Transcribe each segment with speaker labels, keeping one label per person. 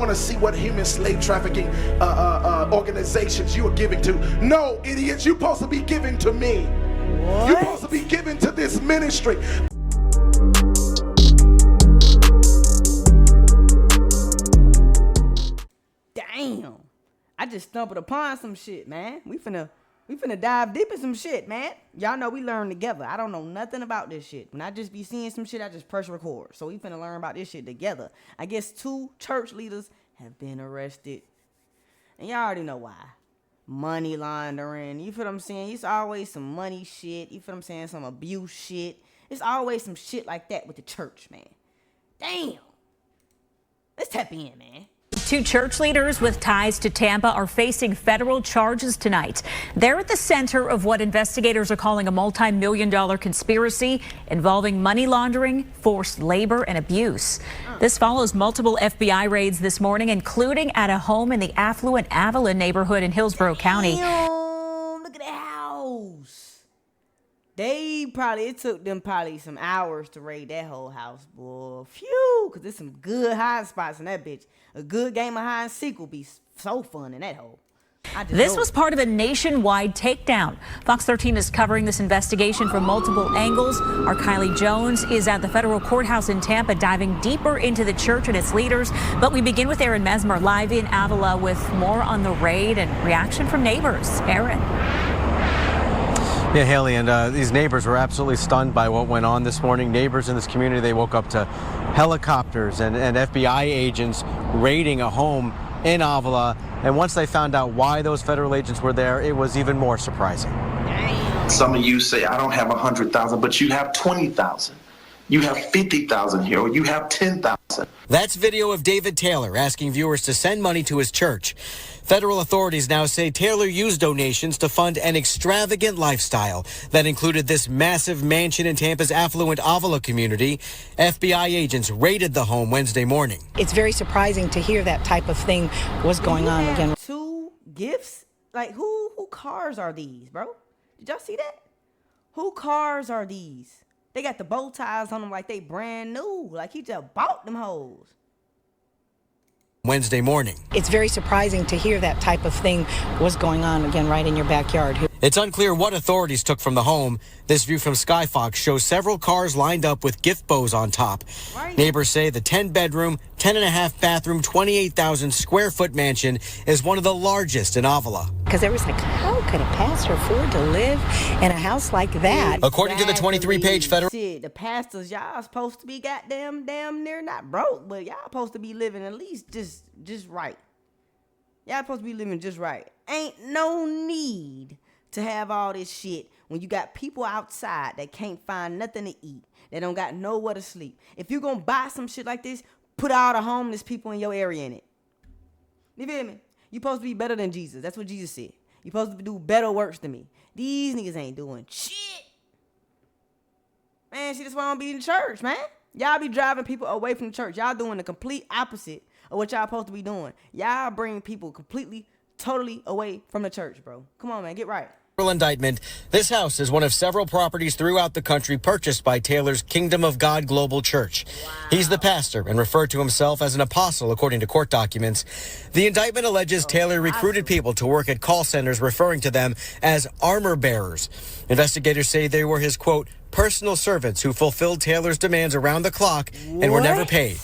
Speaker 1: want to see what human slave trafficking organizations you are giving to. No, idiots, you're supposed to be giving to me. What? You're supposed to be giving to this ministry.
Speaker 2: Damn, I just stumbled upon some shit, man. We finna dive deep in some shit, man. Y'all know we learn together. I don't know nothing about this shit. When I just be seeing some shit, I just press record. So we finna learn about this shit together. I guess 2 church leaders have been arrested. And y'all already know why. Money laundering. You feel what I'm saying? It's always some money shit. You feel what I'm saying? Some abuse shit. It's always some shit like that with the church, man. Damn. Let's tap in, man.
Speaker 3: 2 church leaders with ties to Tampa are facing federal charges tonight. They're at the center of what investigators are calling a multi-million-dollar conspiracy involving money laundering, forced labor, and abuse. This follows multiple FBI raids this morning, including at a home in the affluent Avila neighborhood in Hillsborough County.
Speaker 2: Damn, look at that house. It took them some hours to raid that whole house, boy. Phew, because there's some good hiding spots in that bitch. A good game of hide and seek will be so fun in that hole.
Speaker 3: This was part of a nationwide takedown. Fox 13 is covering this investigation from multiple angles. Our Kylie Jones is at the federal courthouse in Tampa, diving deeper into the church and its leaders. But we begin with Aaron Mesmer live in Avila with more on the raid and reaction from neighbors. Aaron.
Speaker 4: Yeah, Haley, and these neighbors were absolutely stunned by what went on this morning. Neighbors in this community, they woke up to helicopters and FBI agents raiding a home in Avila. And once they found out why those federal agents were there, it was even more surprising.
Speaker 5: Some of you say, I don't have 100,000, but you have 20,000. You have 50,000 here, or you have 10,000.
Speaker 4: That's video of David Taylor asking viewers to send money to his church. Federal authorities now say Taylor used donations to fund an extravagant lifestyle that included this massive mansion in Tampa's affluent Avila community. FBI agents raided the home Wednesday morning.
Speaker 6: It's very surprising to hear that type of thing was going on again.
Speaker 2: 2 gifts? Like, who cars are these, bro? Did y'all see that? Who cars are these? They got the bow ties on them like they brand new. Like he just bought them hoes.
Speaker 4: Wednesday morning.
Speaker 6: It's very surprising to hear that type of thing was going on again right in your backyard.
Speaker 4: It's unclear what authorities took from the home. This view from Skyfox shows several cars lined up with gift bows on top. Right. Neighbors say the 10-bedroom, 10.5-bathroom, 28,000 square foot mansion is one of the largest in Avila.
Speaker 6: Because there was like, how could a pastor afford to live in a house like that?
Speaker 4: According to the 23-page federal...
Speaker 2: Shit, the pastors, y'all supposed to be damn near not broke, but y'all supposed to be living at least just right. Y'all supposed to be living just right. Ain't no need to have all this shit when you got people outside that can't find nothing to eat, that don't got nowhere to sleep. If you're gonna buy some shit like this, put all the homeless people in your area in it. You feel me? You supposed to be better than Jesus. That's what Jesus said. You supposed to do better works than me. These niggas ain't doing shit. Man, see, that's why I don't be in the church, man. Y'all be driving people away from the church. Y'all doing the complete opposite of what y'all supposed to be doing. Y'all bring people completely, totally away from the church, bro. Come on, man, get right.
Speaker 4: Indictment. This house is one of several properties throughout the country purchased by Taylor's Kingdom of God Global Church. Wow. He's the pastor and referred to himself as an apostle, according to court documents. The indictment alleges Taylor recruited people to work at call centers, referring to them as armor bearers. Investigators say they were his, quote, personal servants who fulfilled Taylor's demands around the clock and were never paid.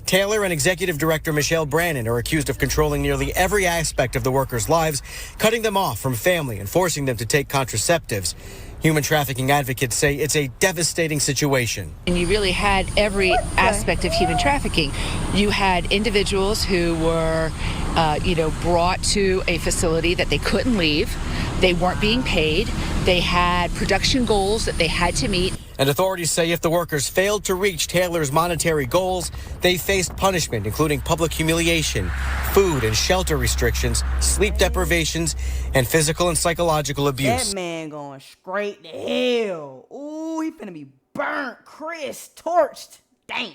Speaker 4: Taylor and Executive Director Michelle Brannon are accused of controlling nearly every aspect of the workers' lives, cutting them off from family and forcing them to take contraceptives. Human trafficking advocates say it's a devastating situation.
Speaker 7: And you really had every aspect of human trafficking. You had individuals who were, brought to a facility that they couldn't leave. They weren't being paid. They had production goals that they had to meet.
Speaker 4: And authorities say if the workers failed to reach Taylor's monetary goals, they faced punishment, including public humiliation, food and shelter restrictions, sleep deprivations, and physical and psychological abuse.
Speaker 2: That man going straight to hell. Ooh, he finna be burnt, crisp, torched. Damn.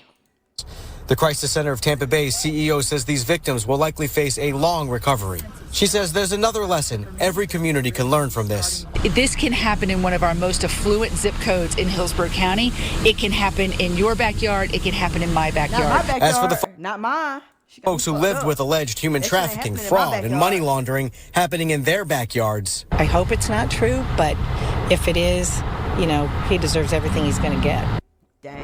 Speaker 4: The Crisis Center of Tampa Bay's CEO says these victims will likely face a long recovery. She says there's another lesson every community can learn from this.
Speaker 7: This can happen in one of our most affluent zip codes in Hillsborough County. It can happen in your backyard. It can happen in my backyard.
Speaker 2: Not my backyard. Not mine.
Speaker 4: Folks who lived with alleged human trafficking, fraud, and money laundering happening in their backyards.
Speaker 6: I hope it's not true, but if it is, you know, he deserves everything he's going to get.
Speaker 2: Damn.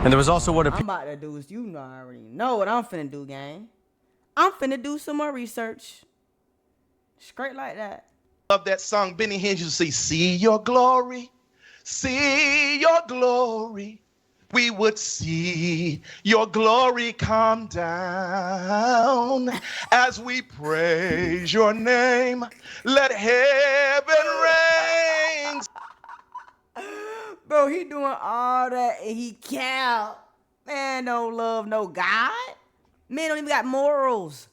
Speaker 4: And there was also what
Speaker 2: I'm about to do is, you already know what I'm finna do, gang. I'm finna do some more research. Straight like that.
Speaker 1: Love that song, Benny Hinn used to say, see your glory, see your glory. We would see your glory come down as we praise your name. Let heaven reign.
Speaker 2: Bro, he doing all that and he can't. Man, don't love no God. Man don't even got morals.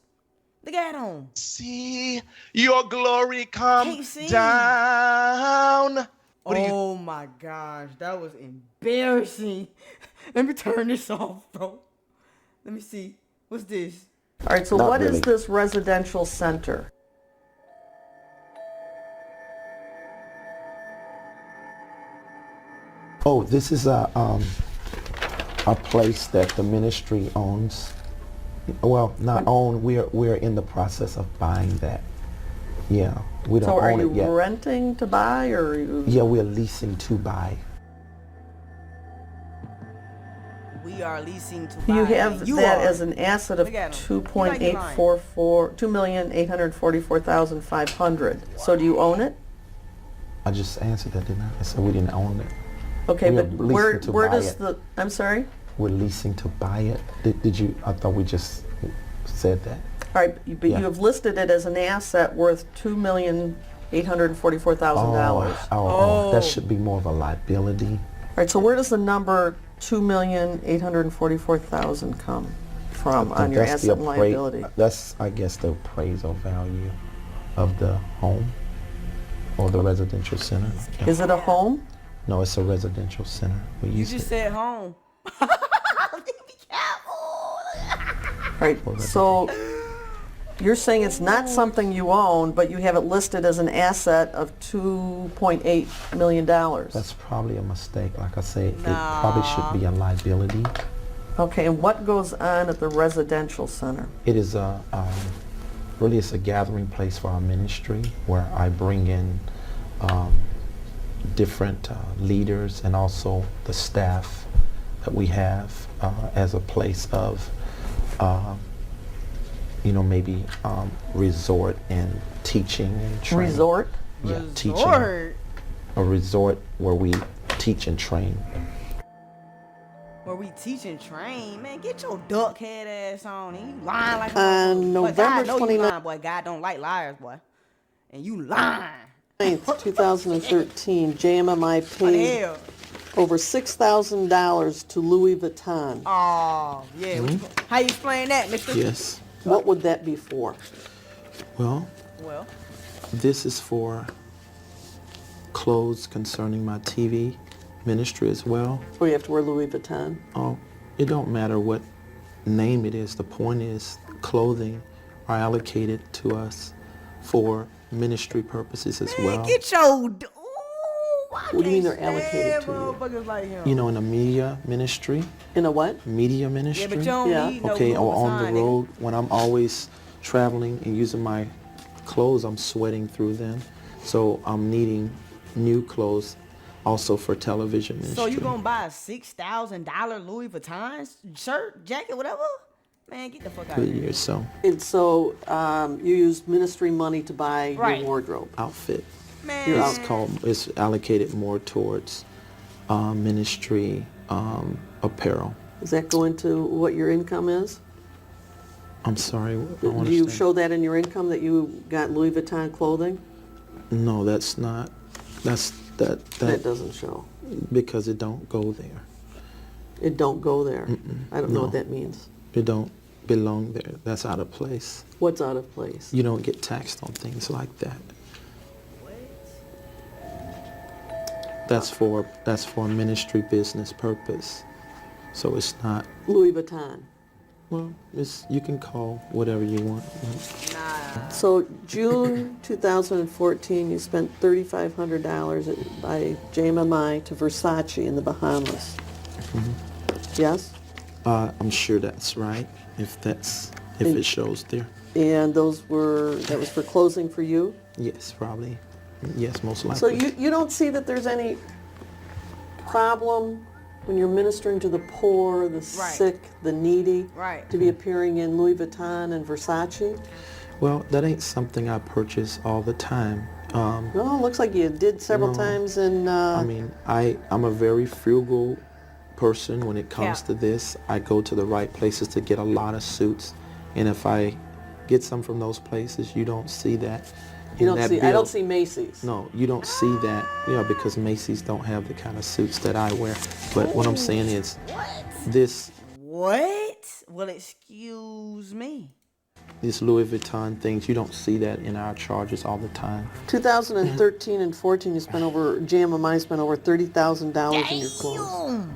Speaker 2: Look at him.
Speaker 1: See your glory come
Speaker 2: Can't see.
Speaker 1: down.
Speaker 2: Oh my gosh, that was embarrassing. Let me turn this off, bro. Let me see. What's this?
Speaker 8: All right, so what is this residential center?
Speaker 9: Oh, this is a place that the ministry owns. Well, not own. We're in the process of buying that. Yeah, we don't own it yet.
Speaker 8: So are you renting to buy, or are you?
Speaker 9: Yeah, we're leasing to buy.
Speaker 2: We are leasing to buy.
Speaker 8: You have
Speaker 2: You
Speaker 8: that
Speaker 2: are.
Speaker 8: as an asset of
Speaker 2: Look at him.
Speaker 8: $2,844,500. So do you own it?
Speaker 9: I just answered that, didn't I? I said we didn't own it.
Speaker 8: Okay,
Speaker 9: We're
Speaker 8: but
Speaker 9: leasing to
Speaker 8: where
Speaker 9: buy
Speaker 8: does
Speaker 9: it.
Speaker 8: the? I'm sorry.
Speaker 9: We're leasing to buy it. Did you? I thought we just said that.
Speaker 8: All right, but
Speaker 9: Yeah.
Speaker 8: you have listed it as an asset worth $2,844,000.
Speaker 9: Oh, that should be more of a liability.
Speaker 8: All right, so where does the number $2,844,000 come from on your
Speaker 9: That's the
Speaker 8: asset and liability?
Speaker 9: That's, I guess, the appraisal value of the home or the residential center. Yeah.
Speaker 8: Is it a home?
Speaker 9: No, it's a residential center. We
Speaker 2: You
Speaker 9: use
Speaker 2: just
Speaker 9: it.
Speaker 2: said home. Be careful.
Speaker 8: All right, so you're saying it's not something you own, but you have it listed as an asset of $2.8 million.
Speaker 9: That's probably a mistake. Like I say, it probably should be a liability.
Speaker 8: Okay, and what goes on at the residential center?
Speaker 9: It is really it's a gathering place for our ministry where I bring in different leaders and also the staff that we have as a place of maybe resort and teaching and training.
Speaker 8: Resort?
Speaker 9: Yeah, teaching.
Speaker 2: Resort?
Speaker 9: A resort where we teach and train.
Speaker 2: Where we teach and train? Man, get your duck head ass on. And you lying like a
Speaker 8: On
Speaker 2: motherfucker.
Speaker 8: November
Speaker 2: Boy, God know you
Speaker 8: 29th.
Speaker 2: lying, boy. God don't like liars, boy. And you lying.
Speaker 8: 2013, JMMI
Speaker 2: What the
Speaker 8: paid
Speaker 2: hell?
Speaker 8: over $6,000 to Louis Vuitton.
Speaker 2: Oh, yeah. How you explain that, mister?
Speaker 9: Yes.
Speaker 8: What would that be for?
Speaker 9: Well,
Speaker 2: Well,
Speaker 9: this is for clothes concerning my TV ministry as well.
Speaker 8: So you have to wear Louis Vuitton?
Speaker 9: Oh, it don't matter what name it is. The point is clothing are allocated to us for ministry purposes as well.
Speaker 2: get your...
Speaker 8: What do you mean they're allocated to you?
Speaker 2: Motherfuckers like him.
Speaker 9: You know, in a media ministry,
Speaker 8: In a what?
Speaker 9: media ministry.
Speaker 2: Yeah, but you don't
Speaker 8: Yeah.
Speaker 2: need no
Speaker 9: Okay, or
Speaker 2: Louis
Speaker 9: on the
Speaker 2: Vuitton,
Speaker 9: road, when I'm always traveling and using my clothes, I'm sweating through them. So I'm needing new clothes also for television ministry.
Speaker 2: So you gonna buy a $6,000 Louis Vuitton shirt, jacket, whatever? Man, get the fuck out
Speaker 9: for
Speaker 2: of
Speaker 9: the
Speaker 2: here.
Speaker 9: year, so
Speaker 8: And so you use ministry money to buy
Speaker 2: Right.
Speaker 8: your wardrobe.
Speaker 9: outfit.
Speaker 2: Man,
Speaker 9: It's allocated more towards ministry apparel.
Speaker 8: Does that go into what your income is?
Speaker 9: I'm sorry. I don't
Speaker 8: Do you
Speaker 9: understand.
Speaker 8: show that in your income that you got Louis Vuitton clothing?
Speaker 9: No, that's not. That
Speaker 8: That doesn't show.
Speaker 9: because it don't go there.
Speaker 8: It don't go there. I don't know what
Speaker 9: no.
Speaker 8: that means.
Speaker 9: It don't belong there. That's out of place.
Speaker 8: What's out of place?
Speaker 9: You don't get taxed on things like that. That's for ministry business purpose. So it's not.
Speaker 8: Louis Vuitton.
Speaker 9: Well, you can call whatever you want.
Speaker 8: So June 2014, you spent $3,500 by JMMI to Versace in the Bahamas. Yes?
Speaker 9: I'm sure that's right. if it shows there.
Speaker 8: And that was for clothing for you?
Speaker 9: Yes, probably. Yes, most likely.
Speaker 8: So you don't see that there's any problem when you're ministering to the poor, the sick, the needy, to be appearing in Louis Vuitton and Versace?
Speaker 9: Well, that ain't something I purchase all the time.
Speaker 8: No, it looks like you did several times in...
Speaker 9: I mean, I'm a very frugal person when it comes to this. I go to the right places to get a lot of suits, and if I get some from those places, you don't see that.
Speaker 8: I don't see Macy's.
Speaker 9: No, you don't see that, because Macy's don't have the kind of suits that I wear. But what I'm saying is, this...
Speaker 2: What? Well, excuse me.
Speaker 9: These Louis Vuitton things, you don't see that in our charges all the time.
Speaker 8: 2013 and 14, JMMI spent over $30,000 in your clothes.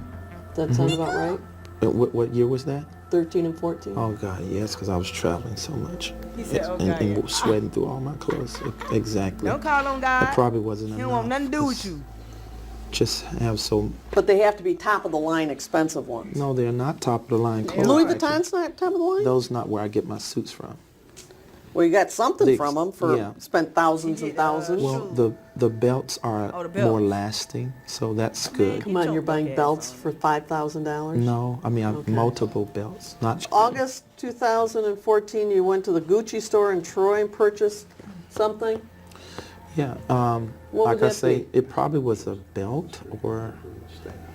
Speaker 8: Does that sound about right?
Speaker 9: What year was that?
Speaker 8: 13 and 14.
Speaker 9: Oh God, yes, because I was traveling so much.
Speaker 2: He said,
Speaker 9: and sweating through all my clothes. Exactly.
Speaker 2: Don't call on God.
Speaker 9: It probably wasn't enough.
Speaker 2: He don't want nothing to do with you.
Speaker 9: Just have so...
Speaker 8: But they have to be top of the line expensive ones.
Speaker 9: No, they're not top of the line clothes.
Speaker 8: Louis Vuitton's not top of the line?
Speaker 9: Those not where I get my suits from.
Speaker 8: Well, you got something from them spent thousands and thousands.
Speaker 9: Well, the belts are more lasting, so that's good.
Speaker 8: Come on, you're buying belts for $5,000?
Speaker 9: No, I mean, I have multiple belts. Not
Speaker 8: August 2014, you went to the Gucci store in Troy and purchased something?
Speaker 9: Yeah,
Speaker 8: What
Speaker 9: like
Speaker 8: would
Speaker 9: I
Speaker 8: that
Speaker 9: say,
Speaker 8: be?
Speaker 9: it probably was a belt or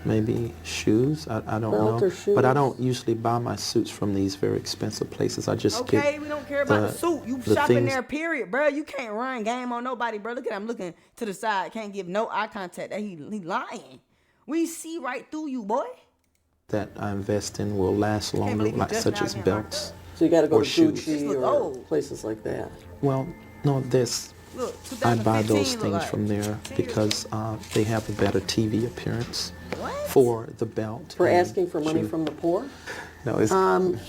Speaker 9: maybe shoes. I don't
Speaker 8: Belt
Speaker 9: know.
Speaker 8: or shoes?
Speaker 9: But I don't usually buy my suits from these very expensive places. I just get
Speaker 2: Okay, we don't care about the suit. You
Speaker 9: the
Speaker 2: shopping
Speaker 9: things-
Speaker 2: there, period, bro. You can't run game on nobody, bro. Look at him looking to the side. Can't give no eye contact. That he lying. We see right through you, boy.
Speaker 9: that I invest in will last longer,
Speaker 2: believe you
Speaker 9: like
Speaker 2: just
Speaker 9: such
Speaker 2: now
Speaker 9: as
Speaker 2: getting
Speaker 9: belts.
Speaker 8: So you got to go
Speaker 9: Or
Speaker 8: to
Speaker 9: shoes.
Speaker 2: Just
Speaker 8: Gucci
Speaker 2: look
Speaker 8: or
Speaker 2: old.
Speaker 8: places like that.
Speaker 9: Well, no,
Speaker 2: Look,
Speaker 9: I buy
Speaker 2: 2015
Speaker 9: those
Speaker 2: look
Speaker 9: things
Speaker 2: like.
Speaker 9: from there because they have a better TV appearance
Speaker 2: What?
Speaker 9: for the belt.
Speaker 8: For
Speaker 9: and
Speaker 8: asking for money
Speaker 9: shoe.
Speaker 8: from the poor?
Speaker 9: No, it's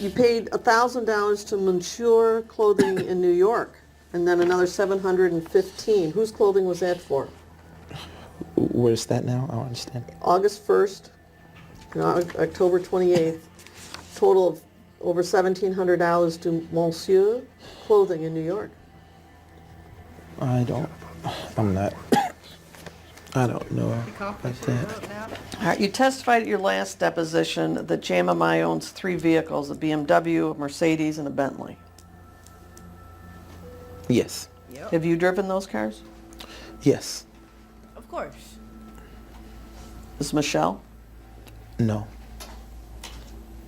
Speaker 8: You paid $1,000 to Monsieur Clothing in New York, and then another $715. Whose clothing was that for?
Speaker 9: where's that now? I don't understand.
Speaker 8: August 1st, October 28th, total of over $1,700 to Monsieur Clothing in New York.
Speaker 9: I don't know about that.
Speaker 8: All right, you testified at your last deposition that JMMI owns 3 vehicles, a BMW, a Mercedes, and a Bentley.
Speaker 9: Yes.
Speaker 8: Have you driven those cars?
Speaker 9: Yes.
Speaker 2: Of course.
Speaker 8: Is Michelle?
Speaker 9: No.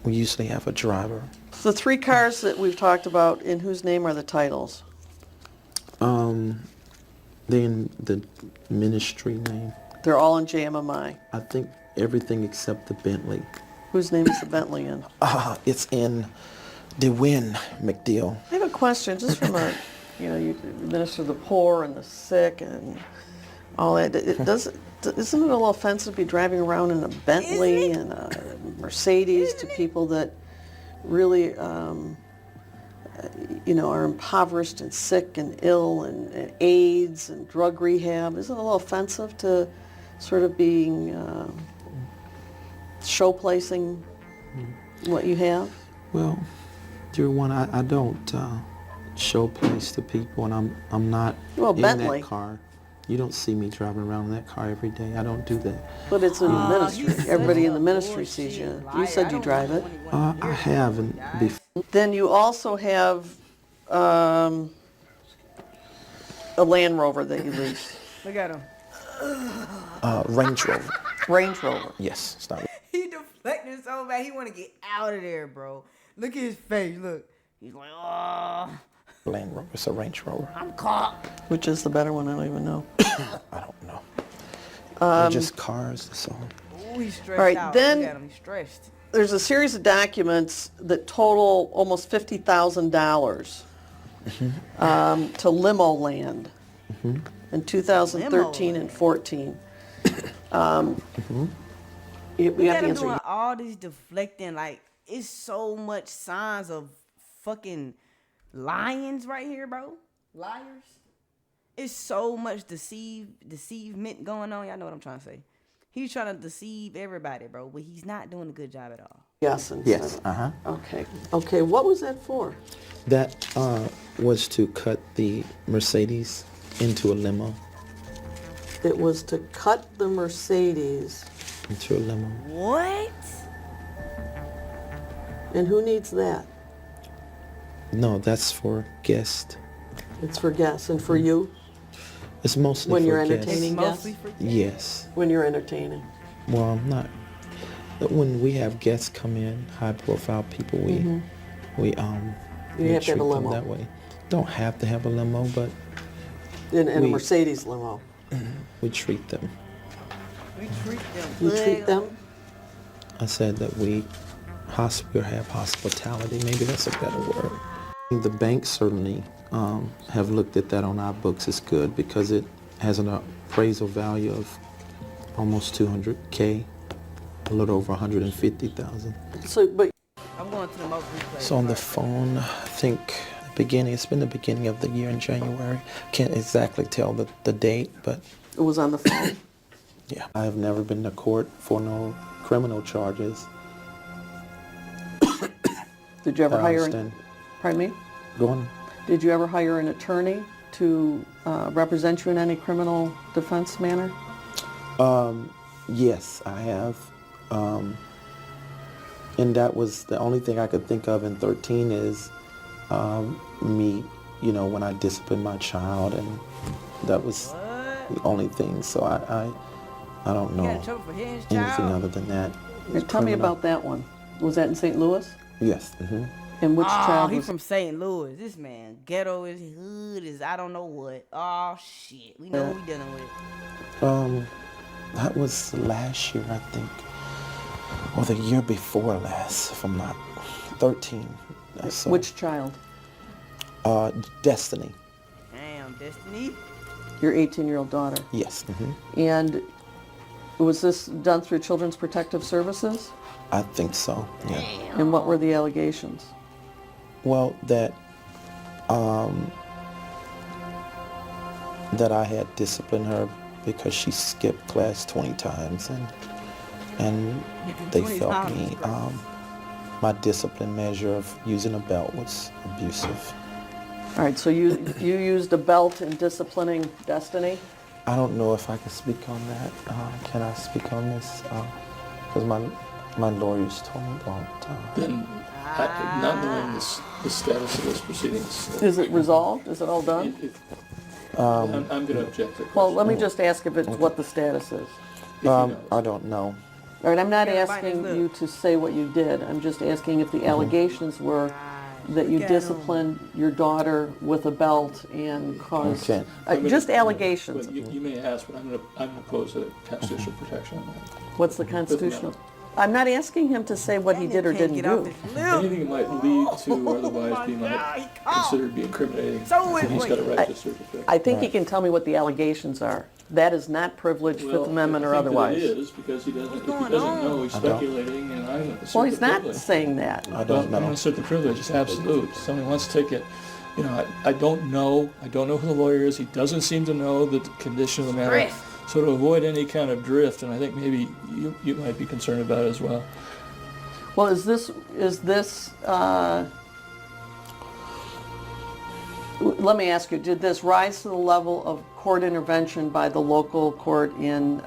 Speaker 9: We usually have a driver.
Speaker 8: The 3 cars that we've talked about, in whose name are the titles?
Speaker 9: Then the ministry name.
Speaker 8: They're all in JMMI.
Speaker 9: I think everything except the Bentley.
Speaker 8: Whose name is the Bentley in?
Speaker 9: It's in DeWin McDeal.
Speaker 8: I have a question, just from a, you minister to the poor and the sick and all that. Isn't it a little offensive to be driving around in a Bentley and a Mercedes to people that really, are impoverished and sick and ill and AIDS and drug rehab? Isn't it a little offensive to sort of being show-placing what you have?
Speaker 9: Well, dear one, I don't show place to people, and I'm not in
Speaker 8: Bentley.
Speaker 9: that car. You don't see me driving around in that car every day. I don't do that.
Speaker 8: But it's in the ministry. Everybody in the ministry sees you. You said you drive it.
Speaker 9: I haven't before.
Speaker 8: Then you also have a Land Rover that you lease.
Speaker 2: Look at him.
Speaker 9: Range Rover.
Speaker 8: Range Rover.
Speaker 9: Yes, stop.
Speaker 2: He deflecting so bad. He want to get out of there, bro. Look at his face. Look. He's like, oh,
Speaker 9: Land Rover. It's a Range Rover.
Speaker 2: I'm caught.
Speaker 8: Which is the better one? I don't even know.
Speaker 9: I don't know. They're just cars, that's all.
Speaker 2: Ooh, he's stressed
Speaker 8: All right,
Speaker 2: out.
Speaker 8: then-
Speaker 2: Look at him. He's stressed.
Speaker 8: There's a series of documents that total almost $50,000 to Limo Land in 2013 and 14. We
Speaker 2: Look
Speaker 8: have
Speaker 2: at
Speaker 8: to
Speaker 2: him
Speaker 8: answer.
Speaker 2: doing all this deflecting. Like, it's so much signs of fucking lions right here, bro. Liars. It's so much deceivement going on. Y'all know what I'm trying to say. He's trying to deceive everybody, bro, but he's not doing a good job at all.
Speaker 8: Yes, instead
Speaker 9: Yes,
Speaker 8: of- Okay. Okay, what was that for?
Speaker 9: That was to cut the Mercedes into a limo.
Speaker 8: It was to cut the Mercedes.
Speaker 9: Into a limo.
Speaker 2: What?
Speaker 8: And who needs that?
Speaker 9: No, that's for guests.
Speaker 8: It's for guests and for you
Speaker 9: It's mostly
Speaker 8: when
Speaker 9: for
Speaker 8: you're
Speaker 9: guests.
Speaker 8: entertaining guests?
Speaker 2: Mostly for
Speaker 9: Yes.
Speaker 8: When you're entertaining.
Speaker 9: Well, I'm not. But when we have guests come in, high-profile people, we
Speaker 8: You
Speaker 9: we
Speaker 8: have to have a
Speaker 9: treat them
Speaker 8: limo.
Speaker 9: that way. Don't have to have a limo, but
Speaker 8: In a
Speaker 9: We-
Speaker 8: Mercedes limo.
Speaker 9: we treat them.
Speaker 2: We treat them
Speaker 8: You
Speaker 2: good.
Speaker 8: treat them?
Speaker 9: I said that we have hospitality. Maybe that's a better word. The banks certainly have looked at that on our books as good because it has an appraisal value of almost 200K, a little over 150,000.
Speaker 8: So, but
Speaker 2: I'm going to the most replay.
Speaker 9: So on the phone, I think it's been the beginning of the year in January. Can't exactly tell the date, but
Speaker 8: it was on the phone.
Speaker 9: yeah. I have never been to court for no criminal charges.
Speaker 8: Did you ever
Speaker 9: I
Speaker 8: hire
Speaker 9: understand.
Speaker 8: pardon me?
Speaker 9: Go on.
Speaker 8: Did you ever hire an attorney to represent you in any criminal defense manner?
Speaker 9: Yes, I have. And that was the only thing I could think of in 13 is me, when I disciplined my child, and that was the only thing. So I don't
Speaker 2: You
Speaker 9: know
Speaker 2: got in trouble for hitting his
Speaker 9: anything
Speaker 2: child?
Speaker 9: other than that.
Speaker 8: Tell me about that one. Was that in St. Louis?
Speaker 9: Yes.
Speaker 8: And which child
Speaker 2: he
Speaker 8: was
Speaker 2: from St. Louis. This man, ghetto is hood is I don't know what. Oh shit, we know who we dealing with.
Speaker 9: That was last year, I think, or the year before last, if I'm not 13. So,
Speaker 8: which child?
Speaker 9: Destiny.
Speaker 2: Damn, Destiny.
Speaker 8: Your 18-year-old daughter.
Speaker 9: Yes.
Speaker 8: And was this done through Children's Protective Services?
Speaker 9: I think so. Yeah.
Speaker 8: And what were the allegations?
Speaker 9: Well, that I had disciplined her because she skipped class 20 times, and they
Speaker 2: 20
Speaker 9: felt
Speaker 2: times,
Speaker 9: me my discipline measure of using a belt was abusive.
Speaker 8: All right, so you used a belt in disciplining Destiny?
Speaker 9: I don't know if I can speak on that. Can I speak on this? Because my lawyers told me don't.
Speaker 10: Then, not knowing the status of those proceedings.
Speaker 8: Is it resolved? Is it all done?
Speaker 10: I'm going to object to the
Speaker 8: Well,
Speaker 10: question.
Speaker 8: let me just ask if it's what the status is.
Speaker 9: I don't know.
Speaker 8: All right, I'm not
Speaker 2: Yeah,
Speaker 8: asking
Speaker 2: fine,
Speaker 8: you to say what you did. I'm just asking if the allegations were that you
Speaker 2: Get 'em.
Speaker 8: disciplined your daughter with a belt and caused...
Speaker 9: Okay.
Speaker 8: just allegations.
Speaker 10: But you may ask, but I'm going to pose a constitutional protection on that.
Speaker 8: What's the constitutional? I'm not asking him to say what he did or
Speaker 2: Can't
Speaker 8: didn't
Speaker 2: get off
Speaker 8: do.
Speaker 2: this lip.
Speaker 10: Anything that might lead to or otherwise be considered to be incriminating, he's got a right to search it.
Speaker 8: I think he can tell me what the allegations are. That is not privileged, Fifth Amendment or otherwise.
Speaker 10: It is, because if he doesn't know, he's speculating, and I'm going to assert
Speaker 8: Well,
Speaker 10: the
Speaker 8: he's not
Speaker 10: privilege.
Speaker 8: saying that.
Speaker 9: I
Speaker 10: I'm
Speaker 9: don't
Speaker 10: going to
Speaker 9: know.
Speaker 10: assert the privilege. It's absolute. Somebody wants to take it. I don't know. I don't know who the lawyer is. He doesn't seem to know the condition of the matter. So to avoid any kind of drift, and I think maybe you might be concerned about it as well.
Speaker 8: Well, is this let me ask you, did this rise to the level of court intervention by the local court in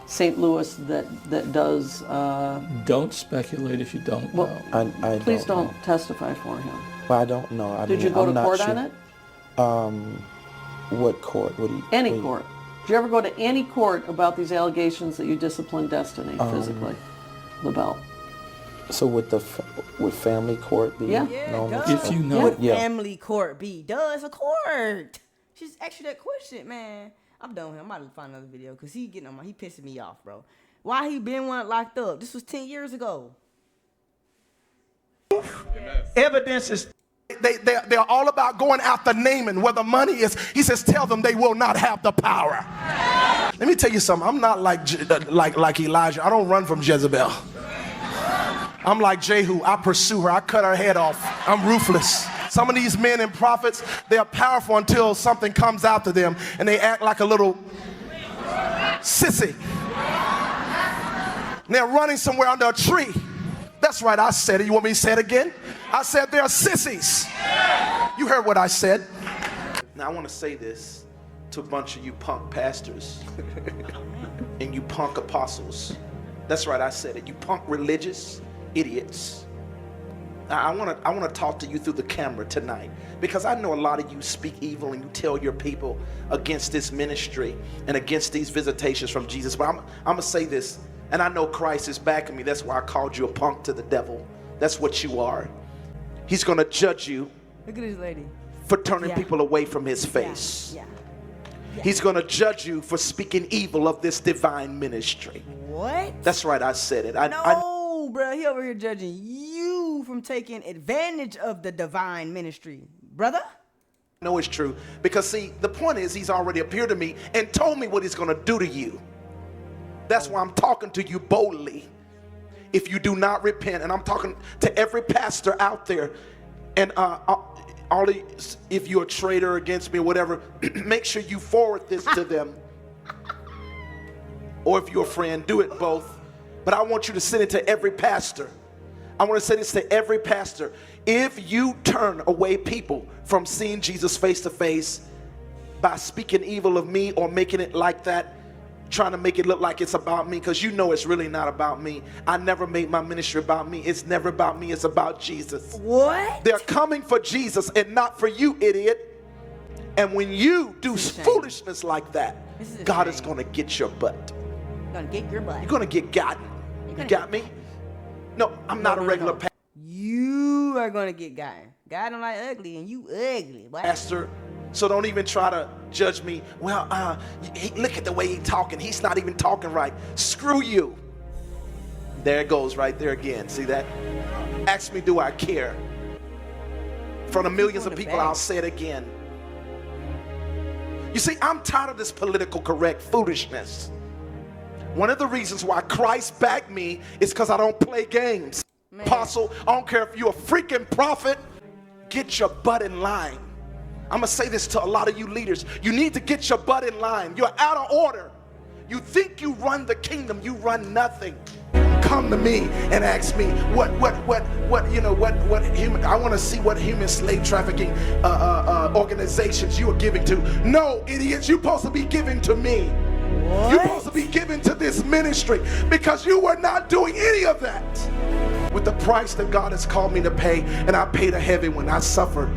Speaker 8: St. Louis that does...
Speaker 10: Don't speculate if you don't
Speaker 8: Well,
Speaker 10: know.
Speaker 9: I
Speaker 8: please
Speaker 9: don't
Speaker 8: don't testify for him.
Speaker 9: know. Well, I don't know. I
Speaker 8: Did
Speaker 9: mean,
Speaker 8: you go
Speaker 9: I'm
Speaker 8: to
Speaker 9: not
Speaker 8: court
Speaker 9: sure.
Speaker 8: on it?
Speaker 9: What court? What do you?
Speaker 8: Any
Speaker 9: what do you-
Speaker 8: court. Did you ever go to any court about these allegations that you disciplined Destiny physically? LaBelle.
Speaker 9: So would would family court be?
Speaker 8: Yeah.
Speaker 9: known as-
Speaker 10: If you know it.
Speaker 9: Yeah.
Speaker 2: Family court be does a court. She's asked you that question, man. I'm done with him. I'm about to find another video because he pissing me off, bro. Why he been locked up? This was 10 years ago.
Speaker 1: Evidence is they're all about going after Naaman where the money is. He says, tell them they will not have the power. Let me tell you something. I'm not like Elijah. I don't run from Jezebel. I'm like Jehu. I pursue her. I cut her head off. I'm ruthless. Some of these men and prophets, they're powerful until something comes after them and they act like a little sissy. And they're running somewhere under a tree. That's right, I said it. You want me to say it again? I said they're sissies. You heard what I said. Now I want to say this to a bunch of you punk pastors and you punk apostles. That's right, I said it. You punk religious idiots. Now, I want to talk to you through the camera tonight, because I know a lot of you speak evil and you tell your people against this ministry and against these visitations from Jesus. But I'm going to say this, and I know Christ is backing me. That's why I called you a punk to the devil. That's what you are. He's going to judge you.
Speaker 2: Look at this lady.
Speaker 1: For turning people away from his face.
Speaker 2: Yeah.
Speaker 1: He's going to judge you for speaking evil of this divine ministry.
Speaker 2: What?
Speaker 1: That's right, I said it.
Speaker 2: No, bro, he over here judging you from taking advantage of the divine ministry, brother.
Speaker 1: No, it's true. Because see, the point is, he's already appeared to me and told me what he's going to do to you. That's why I'm talking to you boldly. If you do not repent, and I'm talking to every pastor out there, and if you're a traitor against me or whatever, make sure you forward this to them. Or if you're a friend, do it both. But I want you to send it to every pastor. I want to say this to every pastor. If you turn away people from seeing Jesus face to face by speaking evil of me or making it like that, trying to make it look like it's about me, because you know it's really not about me. I never made my ministry about me. It's never about me. It's about Jesus.
Speaker 2: What?
Speaker 1: They're coming for Jesus and not for you, idiot. And when you do foolishness like that, God is going to get your butt.
Speaker 2: Gonna get your butt.
Speaker 1: You're going to get gotten. You got me? No, I'm not a regular pastor.
Speaker 2: You are gonna get gotten. God don't like ugly, and you ugly. What?
Speaker 1: Pastor, so don't even try to judge me. Well, look at the way he's talking. He's not even talking right. Screw you. There it goes right there again. See that? Ask me, do I care? In front of millions of people, I'll say it again. You see, I'm tired of this political correct foolishness. One of the reasons why Christ backed me is because I don't play games. Man. Apostle, I don't care if you're a freaking prophet, get your butt in line. I'm going to say this to a lot of you leaders. You need to get your butt in line. You're out of order. You think you run the kingdom, you run nothing. Come to me and ask me what human, I want to see what human slave trafficking organizations you are giving to. No, idiots, you're supposed to be giving to me. What? You're supposed to be given to this ministry, because you were not doing any of that. With the price that God has called me to pay, and I paid a heavy when I suffered,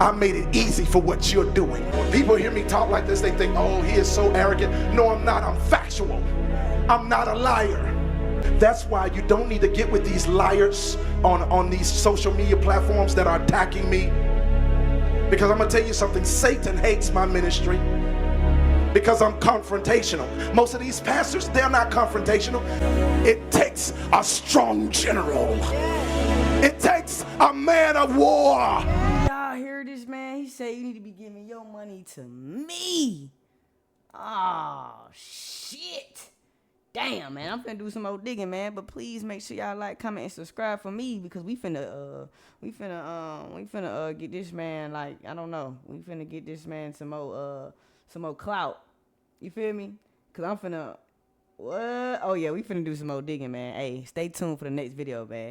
Speaker 1: I made it easy for what you're doing. When people hear me talk like this, they think, oh, he is so arrogant. No, I'm not. I'm factual. I'm not a liar. That's why you don't need to get with these liars on these social media platforms that are attacking me. Because I'm going to tell you something. Satan hates my ministry. Because I'm confrontational. Most of these pastors, they're not confrontational. It takes a strong general. It takes a man of war.
Speaker 2: Y'all hear this, man? He said you need to be giving your money to me. Oh, shit. Damn, man. I'm finna do some more digging, man. But please make sure y'all like, comment, and subscribe for me, because we finna get this man, like, I don't know. We finna get this man some more clout. You feel me? Cause I'm finna, what? Oh yeah, we finna do some more digging, man. Hey, stay tuned for the next video, man.